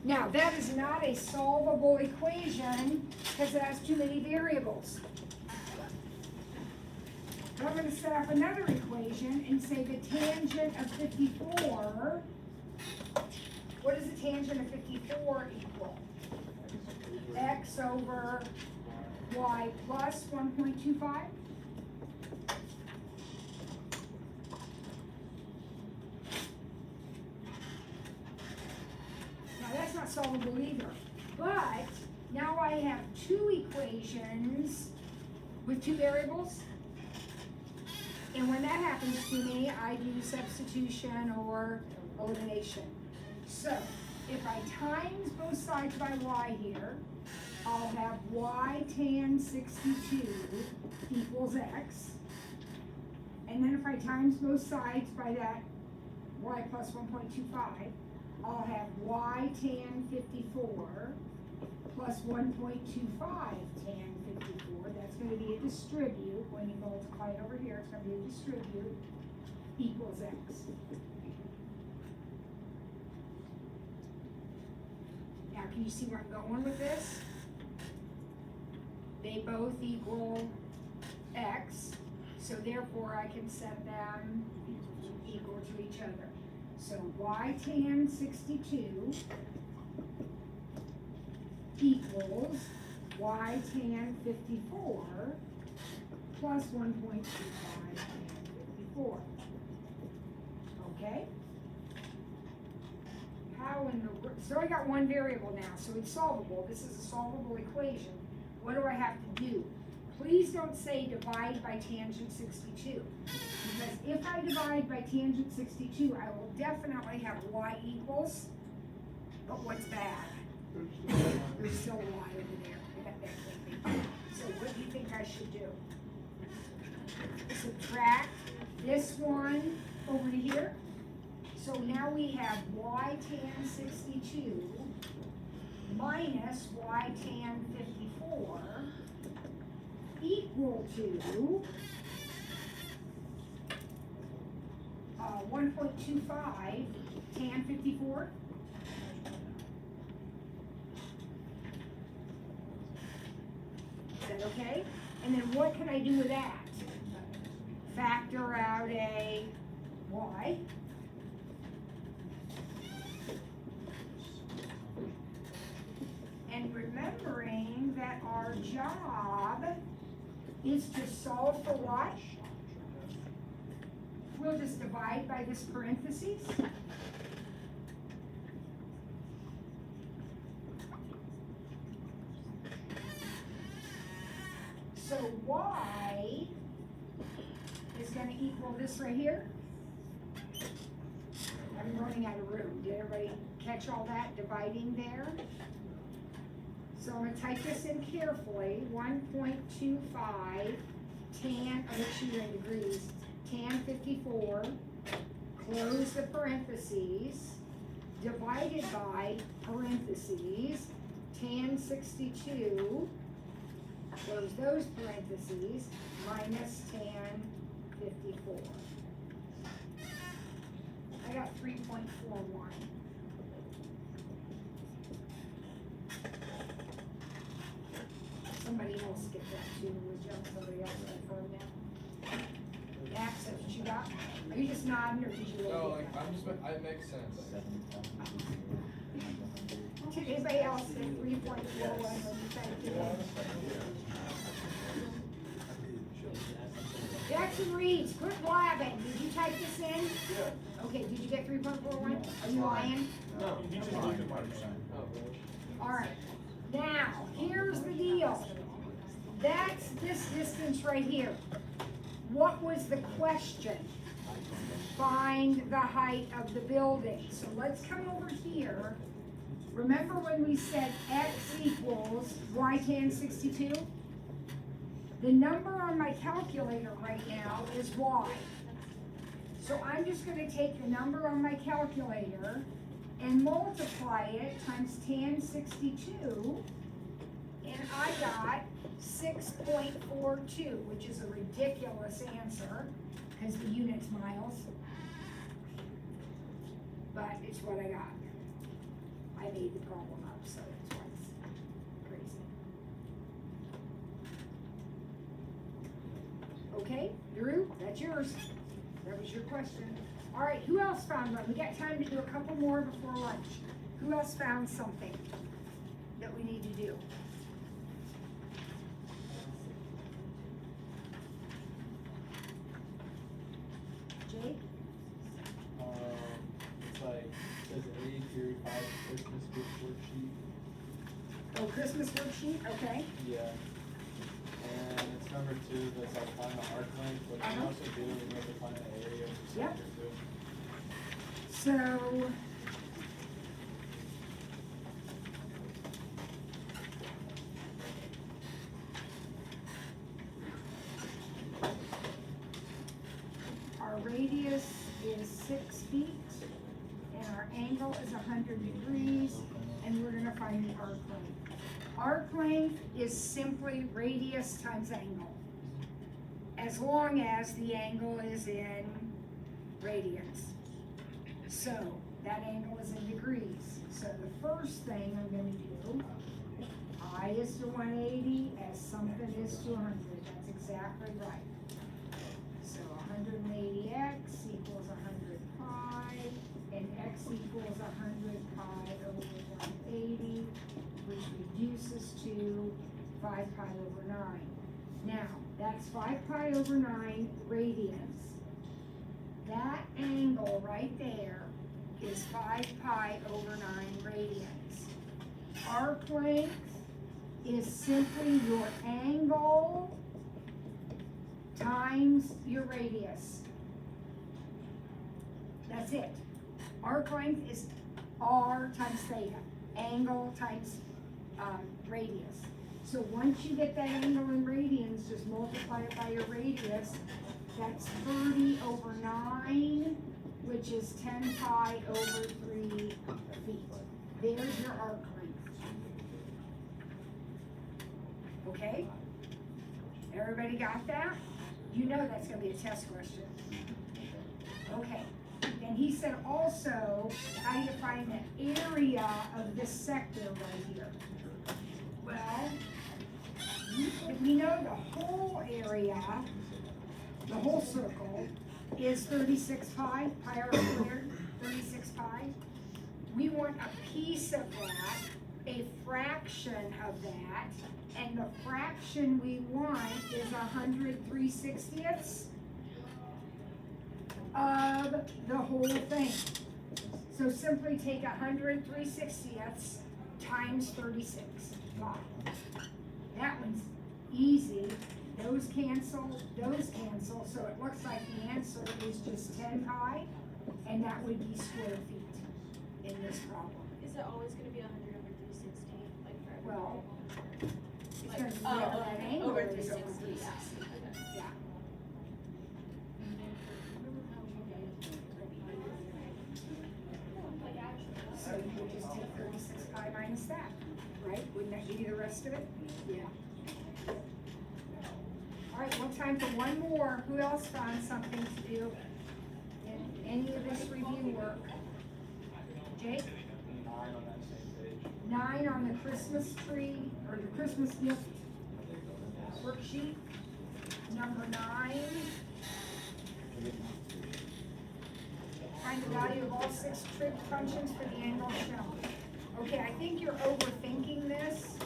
Now, that is not a solvable equation because it has too many variables. I'm going to set up another equation and say the tangent of 54, what does the tangent of 54 equal? X over y plus 1.25? Now that's not solvable either, but now I have two equations with two variables. And when that happens to me, I do substitution or elimination. So, if I times both sides by y here, I'll have y tan 62 equals x. And then if I times both sides by that y plus 1.25, I'll have y tan 54 plus 1.25 tan 54. That's going to be a distribute. When you multiply it over here, it's going to be a distribute equals x. Now, can you see where I'm going with this? They both equal x, so therefore I can set them equal to each other. So y tan 62 equals y tan 54 plus 1.25 tan 54. Okay? How in the, so I got one variable now, so it's solvable. This is a solvable equation. What do I have to do? Please don't say divide by tangent 62. Because if I divide by tangent 62, I will definitely have y equals, but what's bad? There's still a y over there. That can't be. So what do you think I should do? Subtract this one over to here. So now we have y tan 62 minus y tan 54 equal to 1.25 tan 54. Is that okay? And then what can I do with that? Factor out a y. And remembering that our job is to solve for what? We'll just divide by this parentheses. So y is going to equal this right here. I'm running out of room. Did everybody catch all that dividing there? So I'm going to type this in carefully. 1.25 tan, I'll make sure you're in degrees, tan 54, close the parentheses, divided by parentheses, tan 62, close those parentheses, minus tan 54. I got 3.41. Somebody else get that too, was somebody else confirm that? Max, that's what you got? Are you just nodding or did you? No, like, I'm just, it makes sense. Did anybody else say 3.41 when you typed it in? Jackson Reeves, quit blabbing. Did you type this in? Yeah. Okay, did you get 3.41? Are you lying? No, You just looked at 1%. All right. Now, here's the deal. That's this distance right here. What was the question? Find the height of the building. So let's come over here. Remember when we said x equals y tan 62? The number on my calculator right now is y. So I'm just going to take the number on my calculator and multiply it times tan 62, and I got 6.42, which is a ridiculous answer because the unit's miles, but it's what I got. I made the problem up, so that's why it's crazy. Okay, Drew, that's yours. That was your question. All right, who else found one? We got time to do a couple more before lunch. Who else found something that we need to do? Jake? It's like, it says A period 5 Christmas gift worksheet. Oh, Christmas worksheet, okay. Yeah. And it's number 2, that's like find the arc length, but you Uh-huh. also do, we have to find an area for Yep. center too. So, our radius is 6 feet, and our angle is 100 degrees, and we're gonna find the arc length. Arc length is simply radius times angle, as long as the angle is in radians. So, that angle is in degrees. So the first thing I'm gonna do, I is to 180 as something is to 100, that's exactly right. So 180x equals 100 pi, and x equals 100 pi over 180, which reduces to 5 pi over 9. Now, that's 5 pi over 9 radians. That angle right there is 5 pi over 9 radians. Arc length is simply your angle times your radius. That's it. Arc length is r times theta, angle times radius. So once you get that angle in radians, just multiply it by your radius. That's 30 over 9, which is 10 pi over 3 feet. There's your arc length. Okay? Everybody got that? You know that's gonna be a test question. Okay. And he said also, how do you find the area of this sector right here? Well, if we know the whole area, the whole circle is 36 pi, pi r squared, 36 pi. We want a piece of that, a fraction of that, and the fraction we want is 100 3/60ths of the whole thing. So simply take 100 3/60ths times 36 pi. That one's easy. Those cancel, so it looks like the answer is just 10 pi, and that would be square feet in this problem. Is it always gonna be 100 over 360, like for every Well, variable? it's Like, gonna be oh, whatever that angle over is over 360, 360. yeah. Yeah. So you would just take 36 pi minus that, right? Wouldn't that give you the rest of it? Yeah. All right, well, time for one more. Who else found something to do in any of this review work? Jake? 9 on that same page. 9 on the Christmas tree, or the Christmas gift worksheet. Number 9. Find the value of all 6 trig functions for the angle shown. Okay, I think you're overthinking this.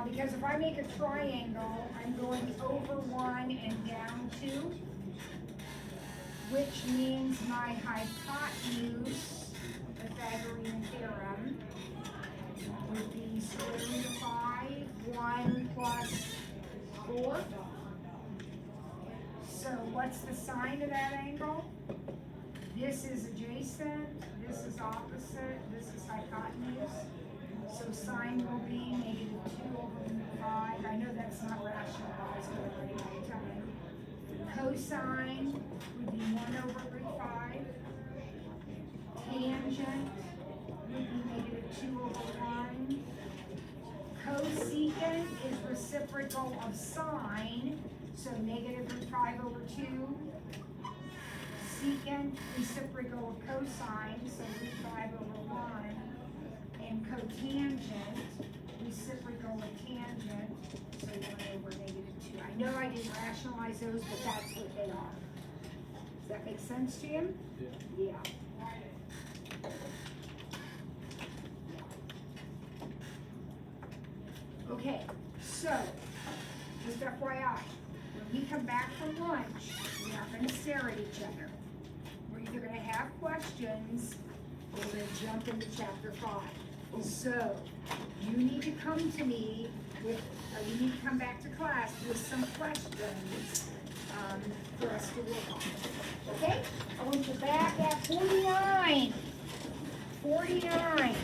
Because if I make a triangle, I'm going over 1 and down 2, which means my hypotenuse, Pythagorean theorem, would be square root of 5, 1 plus 4. So what's the sign of that angle? This is adjacent, this is opposite, this is hypotenuse. So sine will be -2 over root 5. I know that's not rationalized, but I'll write it down. Cosine would be 1 over root 5. Tangent would be -2 over 1. Cosecant is reciprocal of sine, so -root 5 over 2. secant, reciprocal of cosine, so root 5/1, and cotangent, reciprocal of tangent, so 1/-2. I know I didn't rationalize those, but that's what they are. Does that make sense to you? Yeah. Yeah. Okay, so, just FYI, when we come back from lunch, we're not gonna stare at each other. We're either gonna have questions, or we're gonna jump into chapter 5. So, you need to come to me with, you need to come back to class with some questions, for us to work on. Okay? I want you back at 49. 49.